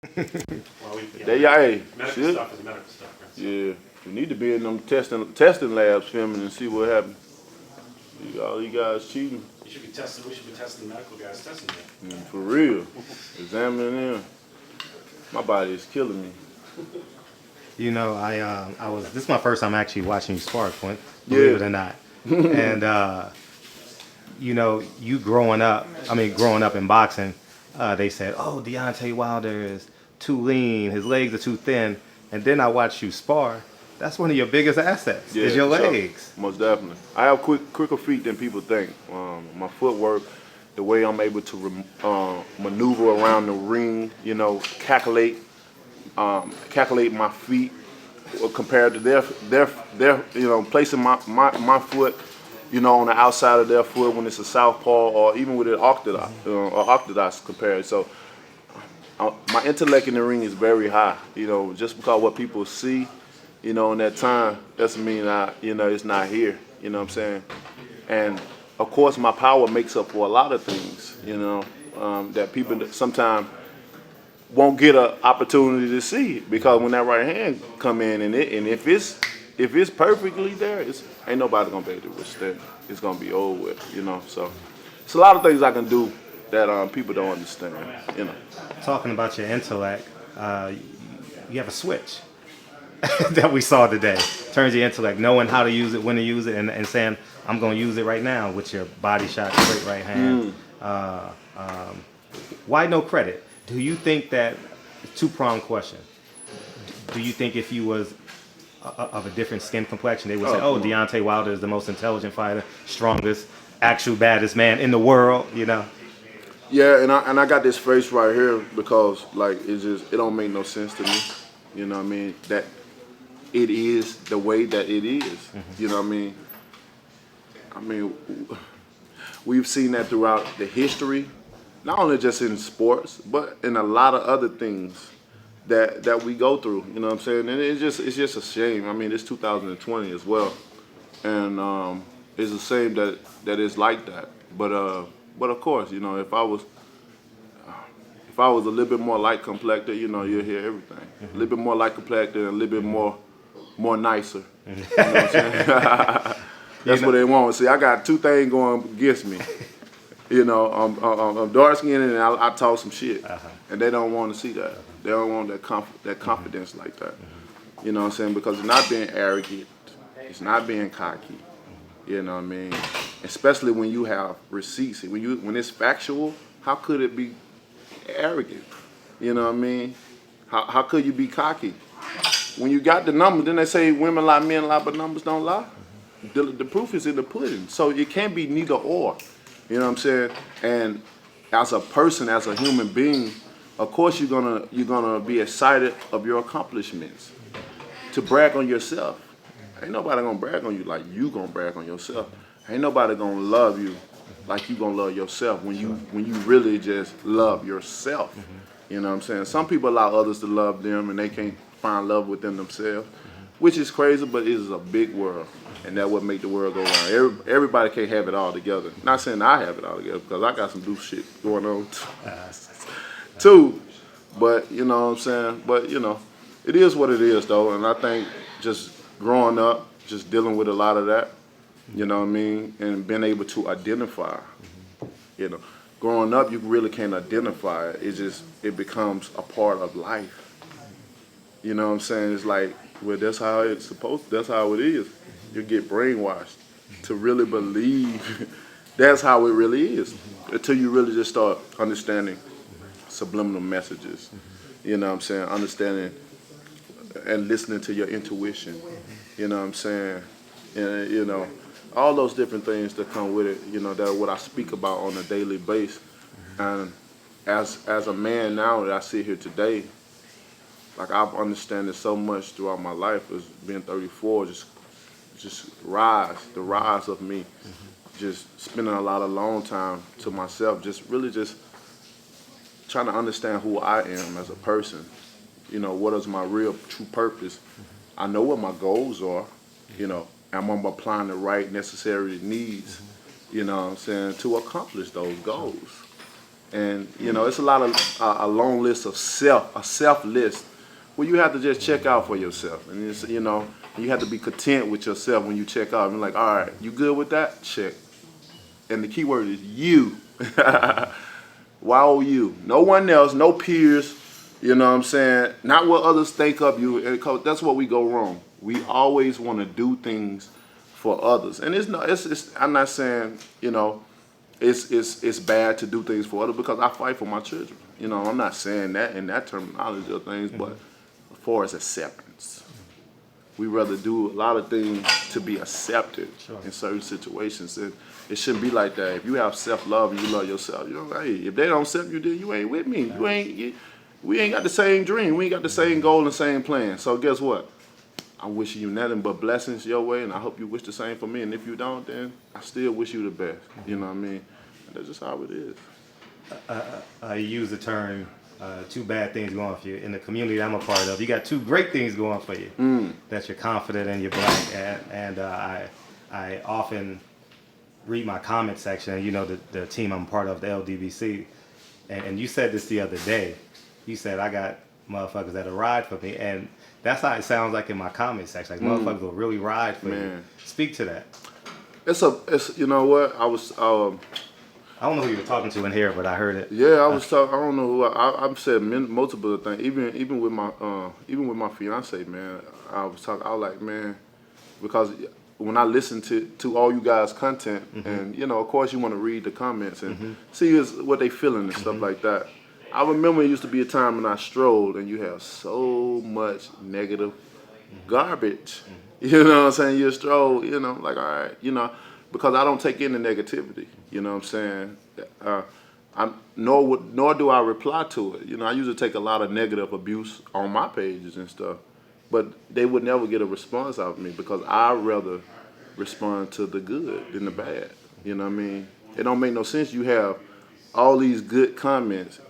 Well, Hey, medical shit. stuff is medical stuff. Right? So, Yeah, we need to be in them testing labs filming and see what happens. All you guys cheating. you should be testing. We should be testing the medical guys testing you. For real. Examining them. My body is killing me. You know, I was. This is my first time actually watching you spar, Quint. Believe it or not. And you know, you growing up. I mean, growing up in boxing, they said, "Oh, Deontay Wilder is too lean. His legs are too thin." And then I watched you spar. That's one of your biggest assets. Yeah, is your for sure. legs. Most definitely. I have quicker feet than people think. My footwork, the way I'm able to maneuver around the ring, you know, calculate my feet compared to their you know, placing my foot, you know, on the outside of their foot when it's a southpaw or even with an orthodox compared. So my intellect in the ring is very high. You know, just because what people see, you know, in that time doesn't mean you know, it's not here. You know what I'm saying? And of course, my power makes up for a lot of things. You know, that people sometimes won't get an opportunity to see because when that right hand come in and if it's perfectly there, ain't nobody gonna be able to withstand. It's gonna be over with. You know, so it's a lot of things I can do that people don't understand. You know. Talking about your intellect, you have a switch that we saw today. Turns your intellect, knowing how to use it, when to use it, and saying, I'm going to use it right now with your body shot, straight right hand. Why no credit? Do you think that, two-pronged question, do you think if you was of a different skin complexion, they would say, oh, Deontay Wilder is the most intelligent fighter, strongest, actual baddest man in the world, you know? Yeah, and I got this face right here because like it don't make no sense to me. You know what I mean? That it is the way that it is. Mm-hmm. You know what I mean? I mean, we've seen that throughout the history, not only just in sports, but in a lot of other things that we go through. You know what I'm saying? And it's just a shame. I mean, it's 2020 as well, and it's a shame that it's like that. But of course, you know, if I was a little bit more light complected, you know, you'll hear everything. Mm-hmm. A little bit more light complected and a little bit more nicer. You know what I'm saying? That's what they want. See, I got two things going against me. You know, I'm dark skinned and I talk some shit, and they don't want to see that. They don't want that confidence like that. You know what I'm saying? Because it's not being arrogant. It's not being cocky. You know what I mean? Especially when you have receipts. When it's factual, how could it be arrogant? You know what I mean? How could you be cocky? When you got the numbers, then they say women lie, men lie, but numbers don't lie. The proof is in the pudding. So it can't be neither or. You know what I'm saying? And as a person, as a human being, of course you're gonna be excited of your accomplishments. To brag on yourself. Ain't nobody gonna brag on you like you gonna brag on yourself. Ain't nobody gonna love you like you gonna love yourself when you really just love yourself. You know what I'm saying? Some people allow others to love them and they can't find love within themselves, which is crazy, but it is a big world. And that would make the world go round. Everybody can't have it all together. Not saying I have it all together because I got some loose shit going on too. But you know what I'm saying? But you know, it is what it is though. And I think just growing up, just dealing with a lot of that, you know what I mean? And being able to identify, you know. Growing up, you really can't identify it. It becomes a part of life. You know what I'm saying? It's like, well, that's how that's how it is. You get brainwashed to really believe that's how it really is until you really just start understanding subliminal messages. You know what I'm saying? Understanding and listening to your intuition. You know what I'm saying? And, you know, all those different things that come with it, you know, that what I speak about on a daily basis. And as a man now that I sit here today, like I've understood so much throughout my life as being 34, just the rise of me, just spending a lot of long time to myself, just really just trying to understand who I am as a person. You know, what is my real true purpose? I know what my goals are, you know, and I'm applying the right necessary needs, you know what I'm saying, to accomplish those goals. And you know, it's a lot of a long list of a self list where you have to just check out for yourself, and it's, you know, you have to be content with yourself when you check out. And like, all right, you good with that? Check. And the key word is you. Why you? No one else, no peers. You know what I'm saying? Not what others think of you. And that's what we go wrong. We always want to do things for others, and it's not. It's I'm not saying, you know, it's bad to do things for others, because I fight for my children. You know, I'm not saying that in that terminology of things, but as far as acceptance, we rather do a lot of things to be accepted in certain situations, and it shouldn't be like that. If you have self-love and you love yourself, you know, hey, if they don't accept you, then you ain't with me. We ain't got the same dream. We ain't got the same goal and same plan. So guess what? I'm wishing you nothing but blessings your way, and I hope you wish the same for me. And if you don't, then I still wish you the best. You know what I mean? And that's just how it is. You use the term, two bad things going for you. In the community I'm a part of, you got two great things going for you. That you're confident and you're black. And I often read my comment section, and you know the team I'm part of, the LDBC. And you said this the other day. You said, I got motherfuckers that'll ride for me. And that's how it sounds like in my comment section. Like, motherfuckers will really ride for you. Speak to that. It's you know what, I was I don't know who you were talking to in here, but I heard it. yeah, I was talking. I don't know who I've said multiple things. Even with my fiance, man, I was like, man, because when I listen to all you guys' content, and you know, of course, you want to read the comments and see what they feeling and stuff like that. I remember it used to be a time when I strolled, and you have so much negative garbage. You know what I'm saying? You stroll, you know, like, all right, you know, because I don't take in the negativity. You know what I'm saying? Nor do I reply to it. You know, I usually take a lot of negative abuse on my pages and stuff, but they would never get a response out of me, because I'd rather respond to the good than the bad. You know what I mean? It don't make no sense. You have all these good comments,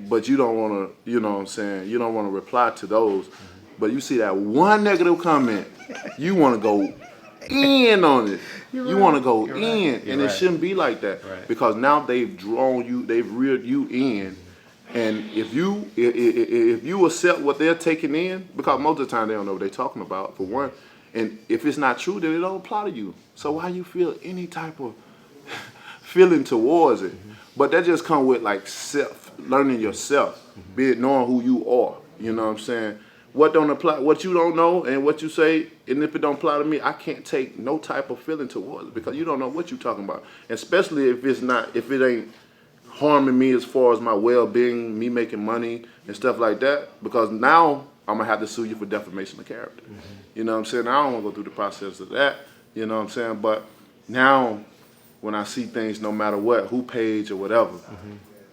but you don't want to, you know what I'm saying, you don't want to reply to those. But you see that one negative comment, you want to go in on it. You want to go in, and it shouldn't be like that, because now they've drawn you, they've reeled you in, and if you accept what they're taking in, because most of the time they don't know what they're talking about, for one, and if it's not true, then it don't apply to you. So why you feel any type of feeling towards it? But that just comes with like learning yourself, knowing who you are. You know what I'm saying? What don't apply, what you don't know, and what you say, and if it don't apply to me, I can't take no type of feeling towards it, because you don't know what you're talking about. Especially if it ain't harming me as far as my well-being, me making money and stuff like that. Because now I'm gonna have to sue you for defamation of character. You know what I'm saying? I don't want to go through the process of that. You know what I'm saying? But now, when I see things, no matter what, who page or whatever.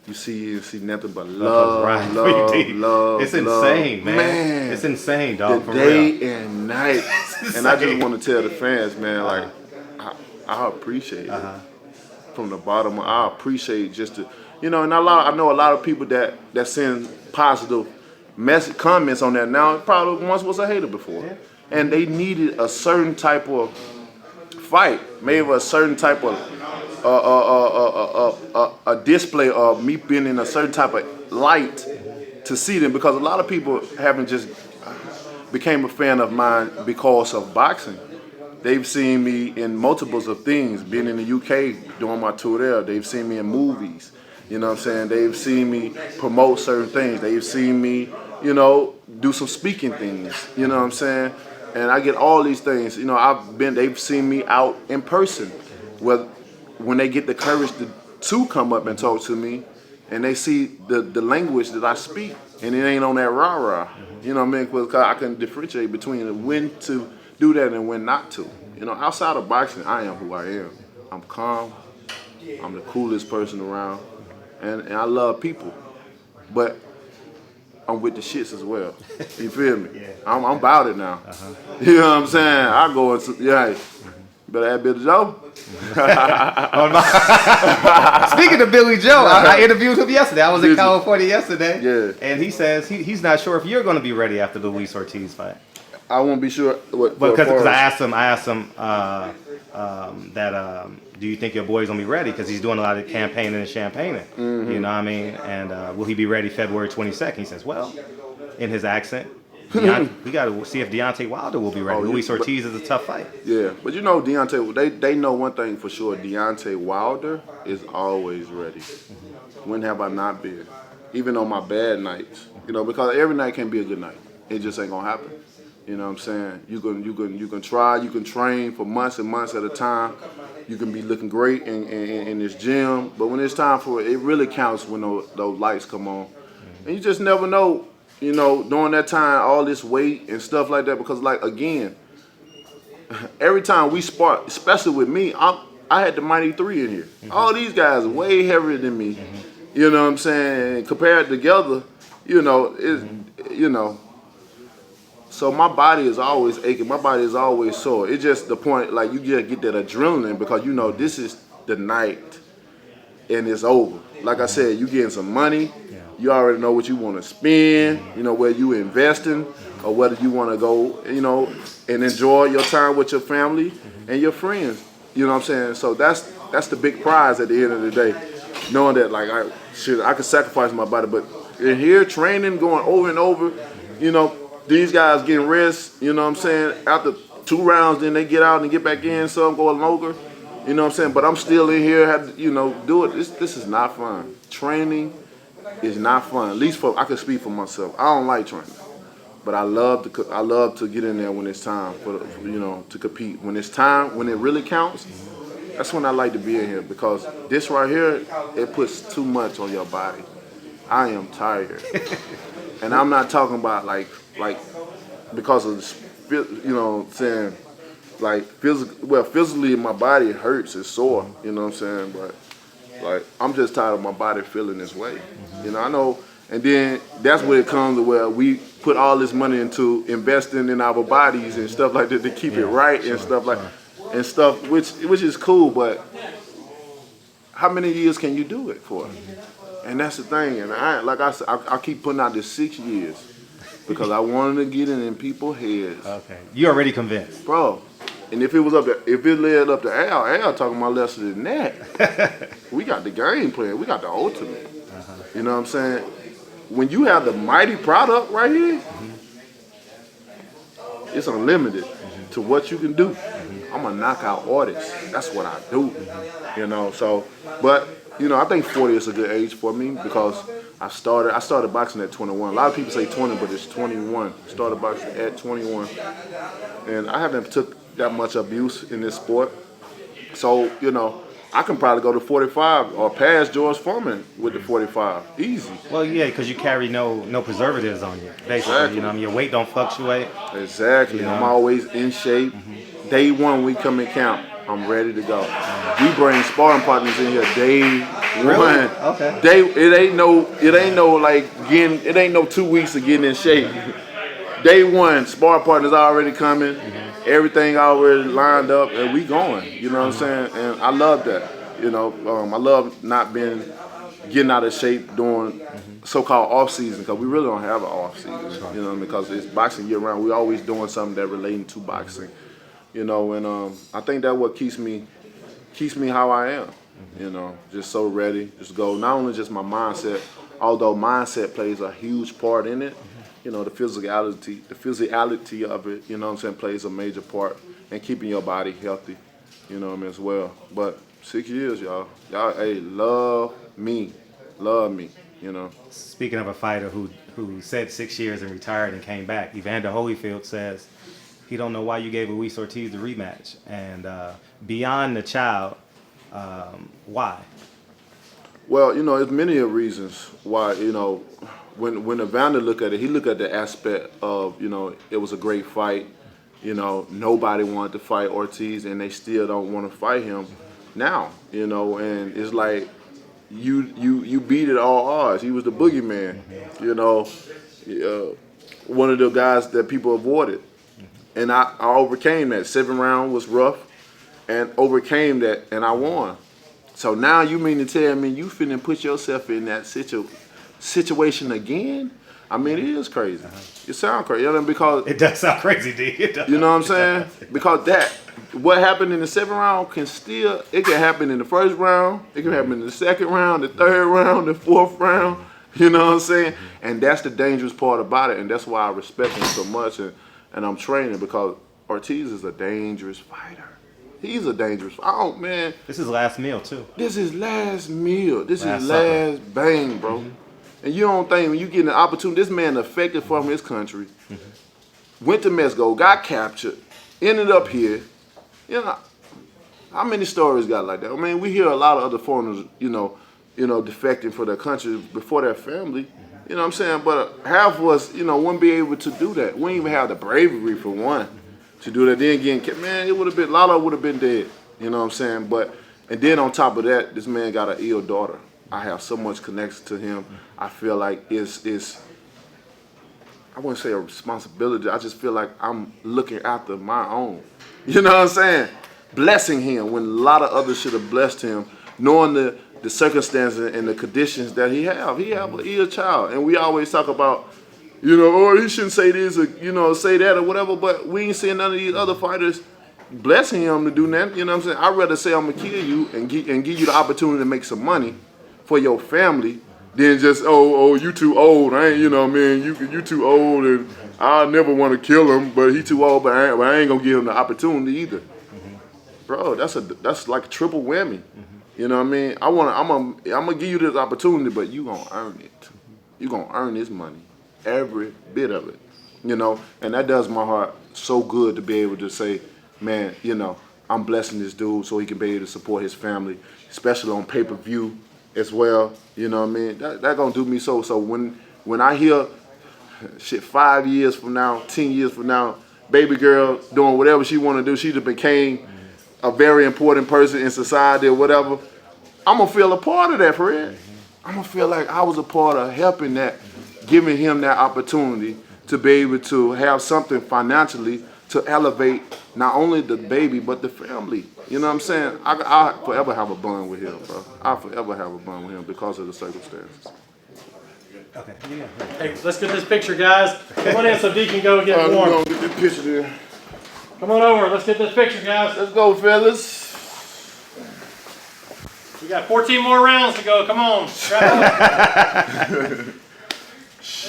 You see nothing but love, love. It's insane, man. It's insane, dog. The day and night. And I just want to tell the fans, man, like, I appreciate it. From the bottom, I appreciate just to, you know, and I know a lot of people that send positive comments on that now. Probably once was a hater before. And they needed a certain type of fight, maybe a certain type of a display of me being in a certain type of light to see them, because a lot of people haven't just became a fan of mine because of boxing. They've seen me in multiples of things, being in the UK doing my tour there. They've seen me in movies, you know what I'm saying? They've seen me promote certain things. They've seen me, you know, do some speaking things, you know what I'm saying? And I get all these things, you know, they've seen me out in person, when they get the courage to come up and talk to me, and they see the language that I speak, and it ain't on that rah-rah. You know what I mean? Because I can differentiate between when to do that and when not to. You know, outside of boxing, I am who I am. I'm calm. I'm the coolest person around, and I love people. But I'm with the shits as well. You feel me? I'm about it now. You know what I'm saying? I go into, better add Billy Joe. Speaking of Billy Joe, I interviewed him yesterday. I was in California yesterday, and he says he's not sure if you're going to be ready after the Luis Ortiz fight. I won't be sure. Because I asked him, do you think your boy's gonna be ready? Because he's doing a lot of campaigning and champagning. You know what I mean? And will he be ready February 22nd? He says, well, in his accent, we got to see if Deontay Wilder will be ready. Luis Ortiz is a tough fight. Yeah, but you know Deontay, they know one thing for sure. Deontay Wilder is always ready. When have I not been? Even on my bad nights, you know, because every night can be a good night. It just ain't gonna happen. You know what I'm saying? You can try, you can train for months and months at a time. You can be looking great in this gym, but when it's time for it, it really counts when those lights come on. And you just never know, you know, during that time, all this weight and stuff like that, because like, again, every time we spar, especially with me, I had the Mighty 3 in here. All these guys are way heavier than me. You know what I'm saying? And compared together, you know, so my body is always aching. My body is always sore. It's just the point, like, you just get that adrenaline because you know this is the night and it's over. Like I said, you getting some money. You already know what you want to spend, you know, whether you investing or whether you want to go, you know, and enjoy your time with your family and your friends. You know what I'm saying? So that's the big prize at the end of the day. Knowing that, like, I could sacrifice my body, but in here, training, going over and over, you know, these guys getting rest, you know what I'm saying? After 2 rounds, then they get out and get back in, some go longer, you know what I'm saying? But I'm still in here, have to, you know, do it. This is not fun. Training is not fun. At least I can speak for myself. I don't like training, but I love to get in there when it's time you know, to compete. When it's time, when it really counts, that's when I like to be in here, because this right here, it puts too much on your body. I am tired. And I'm not talking about like because of, you know what I'm saying, like physically my body hurts, it's sore, you know what I'm saying, but like I'm just tired of my body feeling this way. You know, I know, and then that's where it comes to where we put all this money into investing in our bodies and stuff like that to keep it right and stuff like and stuff which is cool, but how many years can you do it for? And that's the thing, and I keep putting out this 6 years because I wanted to get it in people's heads. Okay, you already convinced, bro. And if it led up to Al talking about lesser than that, we got the game plan, we got the ultimate. You know what I'm saying? When you have the mighty product right here, it's unlimited to what you can do. I'm gonna knock out artists. That's what I do. You know, so, but you know, I think 40 is a good age for me because I started boxing at 21. A lot of people say 20, but it's 21. Started boxing at 21, and I haven't took that much abuse in this sport. So you know, I can probably go to 45 or pass George Foreman with the 45, easy. Well, yeah, because you carry no preservatives on you, basically. Exactly. You know, I mean, your weight don't fluctuate. Exactly. You know? I'm always in shape. Day one, we come in camp. I'm ready to go. We bring sparring partners in here day one. Okay. It ain't no 2 weeks of getting in shape. Day one, sparring partners already coming. Everything already lined up, and we going. You know what I'm saying? And I love that. You know, I love not getting out of shape during so-called off season, because we really don't have an off season. You know, because it's boxing year round. We're always doing something that relating to boxing. You know, and I think that's what keeps me how I am. You know, just so ready, just go. Not only just my mindset, although mindset plays a huge part in it. You know, the physicality of it, you know what I'm saying, plays a major part in keeping your body healthy, you know what I mean, as well. But 6 years, y'all, hey, love me, you know. Speaking of a fighter who said 6 years and retired and came back, Evander Holyfield says he don't know why you gave Luis Ortiz the rematch. And beyond the child, why? Well, you know, there's many reasons why, you know. When Evander looked at it, he looked at the aspect of, you know, it was a great fight. You know, nobody wanted to fight Ortiz, and they still don't want to fight him now. You know, and it's like you beat it all odds. He was the boogeyman. You know, one of the guys that people avoided, and I overcame that. 7 round was rough, and overcame that, and I won. So now you mean to tell me you finna put yourself in that situation again? I mean, it is crazy. It sounds crazy, because It does sound crazy, D. It does. you know what I'm saying? Because what happened in the 7th round it can happen in the 1st round, it can happen in the 2nd round, the 3rd round, the 4th round. You know what I'm saying? And that's the dangerous part about it, and that's why I respect him so much, and I'm training, because Ortiz is a dangerous fighter. He's a dangerous. Oh man, This is last meal too. this is last meal. This Last is supper. last bang, bro. And you don't think when you get an opportunity, this man affected from his country, went to Mexico, got captured, ended up here. You know, how many stories got like that? I mean, we hear a lot of other foreigners, defecting for their country before their family. You know what I'm saying? But half of us, wouldn't be able to do that. We wouldn't even have the bravery for one to do that. Then again, man, it would have been, Lalo would have been dead. You know what I'm saying? And then on top of that, this man got an ill daughter. I have so much connection to him. I feel like it's I wouldn't say a responsibility. I just feel like I'm looking after my own. You know what I'm saying? Blessing him when a lot of others should have blessed him, knowing the circumstances and the conditions that he have. He have an ill child. And we always talk about, oh, he shouldn't say this or, say that or whatever, but we ain't seeing none of these other fighters blessing him to do that. You know what I'm saying? I'd rather say I'm going to kill you and give you the opportunity to make some money for your family than just, oh, you too old. I ain't, you too old and I never want to kill him, but he too old, but I ain't going to give him the opportunity either. Bro, that's like a triple whammy. You know what I mean? I'm gonna give you this opportunity, but you gonna earn it. You gonna earn this money, every bit of it. And that does my heart so good to be able to say, man, I'm blessing this dude so he can be able to support his family, especially on pay-per-view as well. You know what I mean? That gonna do me so. So when I hear 5 years from now, 10 years from now, baby girl doing whatever she want to do, she just became a very important person in society or whatever, I'm going to feel a part of that, Fred. I'm going to feel like I was a part of helping that, giving him that opportunity to be able to have something financially to elevate not only the baby, but the family. You know what I'm saying? I forever have a bond with him, bro. I forever have a bond with him because of the circumstances. Okay. Hey, let's get this picture, guys. Come on in so D can go get We're warm. going to get this picture there. Come on over. Let's get this picture, guys. Let's go, fellas. We got 14 more rounds to go. Come on.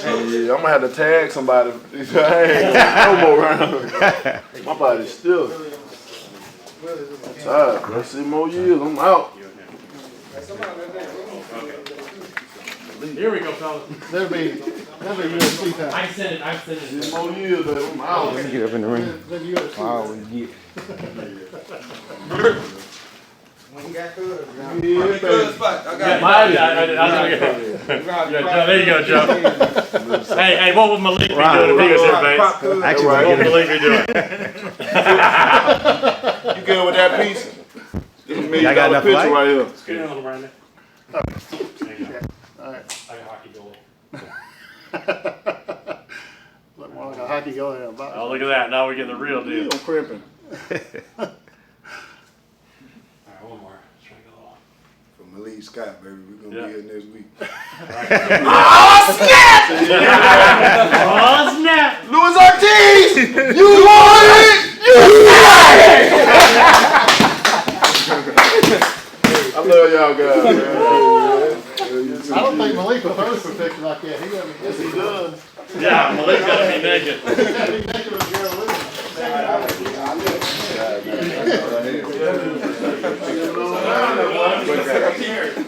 Yeah, I'm going to have to tag somebody. No more rounds. My body's still. I'm tired. Let's see more years. I'm out. Here we go, fellas. That'll be UFC time. I sent it. See more years, baby. I'm out. Get up in the ring. That'll be UFC. Oh, get. Yeah, baby. There you go, Joe. Hey, what would Malik be doing if he was here, Bates? Actually, Right. What would Malik be doing? You good with that piece? This is Y'all got enough picture light? right here. Get in on the Brandon. There you go. All right. Like a hockey goal. Look more like a hockey goal than a box. Oh, look at that. Now we're getting the real deal. I'm crimping. All right, one more. Let's try to go long. For Malik Scott, baby, we're gonna Yeah. be here next week. Oh, snap! Luis Ortiz! You want it! You got it! I love y'all guys, man. I don't think Malik will throw this picture like that. He doesn't. Yes, he does. Yeah, Malik's got to be naked. He gotta be naked with a girl with him.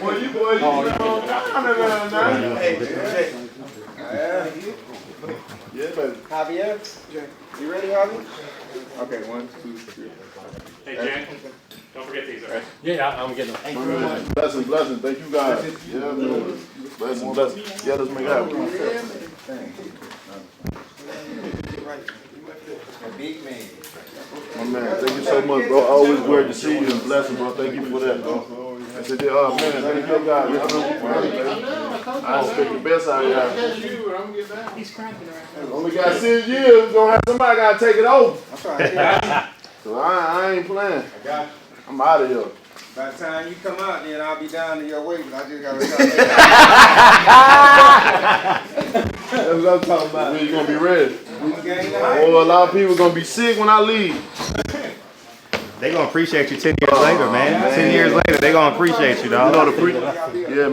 Well, you boys, yeah, baby. Javier, you ready, Javi? Okay, 1, 2, 3. Hey, Jan, don't forget these, all right? Yeah, I'm getting them. Blessings, blessings. Thank you guys. Yeah, man. Blessings, blessings. Yeah, let's make it happen. Big man. My man, thank you so much, bro. Always great to see you and blessing, bro. Thank you for that, bro. I said, man, thank you guys. I expect the best out of y'all. He's cracking right now. Only got 6 years, we're gonna have somebody gotta take it over. I'm sorry. So I ain't playing. I got you. I'm out of here. By the time you come out, then I'll be down to your weight, but I just gotta retire. That's That's what I'm talking about. When you gonna be ready? We gained the height. Boy, a lot of people gonna be sick when I leave. They gonna appreciate you 10 years later, man. 10 years later, they gonna appreciate you, dog. You know the yeah.